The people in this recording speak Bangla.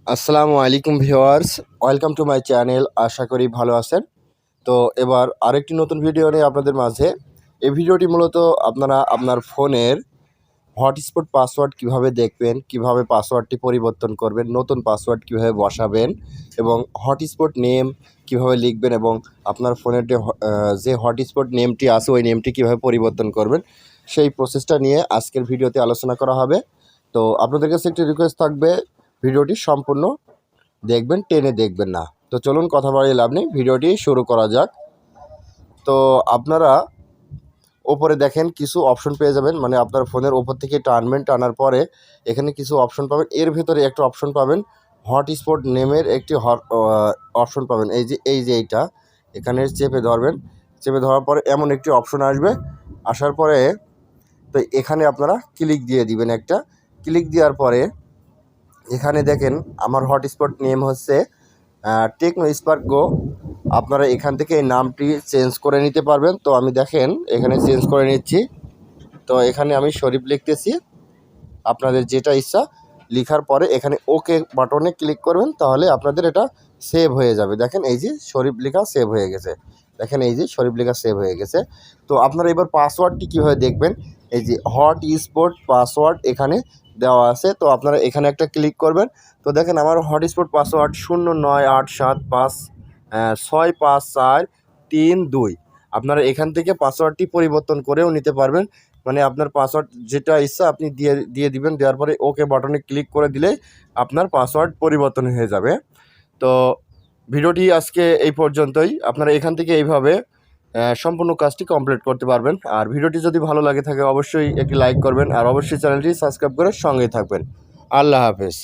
আসসালামু আলাইকুম viewers, welcome to my channel. আশা করি ভালো আছেন। তো এবার আরেকটি নতুন ভিডিও নিয়ে আপনাদের মাঝে। এই ভিডিওটি মূলত আপনারা আপনার ফোনের হটস্পট পাসওয়ার্ড কিভাবে দেখবেন, কিভাবে পাসওয়ার্ডটি পরিবর্তন করবেন, নতুন পাসওয়ার্ড কিভাবে বসাবেন এবং হটস্পট নেম কিভাবে লিখবেন এবং আপনার ফোনের যে হটস্পট নেমটি আছে ওই নেমটি কিভাবে পরিবর্তন করবেন, সেই প্রসেসটা নিয়ে আজকের ভিডিওতে আলোচনা করা হবে। তো আপনাদের কাছে একটি রিকোয়েস্ট থাকবে, ভিডিওটি সম্পূর্ণ দেখবেন, টেনে দেখবেন না। তো চলুন কথা বাড়িয়ে লাভ নেই, ভিডিওটি শুরু করা যাক। তো আপনারা ওপরে দেখেন কিছু অপশন পেয়ে যাবেন, মানে আপনার ফোনের ওপর থেকে টানবেন, টানার পরে এখানে কিছু অপশন পাবেন। এর ভেতরে একটা অপশন পাবেন হটস্পট নেমের একটি অপশন পাবেন। এই যে এইটা এখানে চেপে ধরবেন, চেপে ধরার পরে এমন একটি অপশন আসবে। আসার পরে তো এখানে আপনারা ক্লিক দিয়ে দিবেন। একটা ক্লিক দেওয়ার পরে এখানে দেখেন আমার হটস্পট নেম হচ্ছে টেকনো স্পার্ক গো। আপনারা এখান থেকে এই নামটি চেঞ্জ করে নিতে পারবেন। তো আমি দেখেন এখানে চেঞ্জ করে নিচ্ছি। তো এখানে আমি শরীফ লিখতেছি, আপনাদের যেটা ইচ্ছা লিখার পরে এখানে ওকে বাটনে ক্লিক করবেন, তাহলে আপনাদের এটা সেভ হয়ে যাবে। দেখেন এই যে শরীফ লেখা সেভ হয়ে গেছে, দেখেন এই যে শরীফ লেখা সেভ হয়ে গেছে। তো আপনারা এবার পাসওয়ার্ডটি কীভাবে দেখবেন, এই যে হটস্পট পাসওয়ার্ড এখানে দেওয়া আছে। তো আপনারা এখানে একটা ক্লিক করবেন। তো দেখেন আমার হটস্পট পাসওয়ার্ড 0987565432। আপনারা এখান থেকে পাসওয়ার্ডটি পরিবর্তন করেও নিতে পারবেন। মানে আপনার পাসওয়ার্ড যেটা ইচ্ছা আপনি দিয়ে দিবেন। দেওয়ার পরে ওকে বাটনে ক্লিক করে দিলেই আপনার পাসওয়ার্ড পরিবর্তন হয়ে যাবে। তো ভিডিওটি আজকে এই পর্যন্তই। আপনারা এখান থেকে এইভাবে সম্পূর্ণ কাজটি কমপ্লিট করতে পারবেন। আর ভিডিওটি যদি ভালো লাগে থাকে অবশ্যই একটি লাইক করবেন, আর অবশ্যই চ্যানেলটি সাবস্ক্রাইব করে সঙ্গেই থাকবেন। আল্লাহ হাফেজ।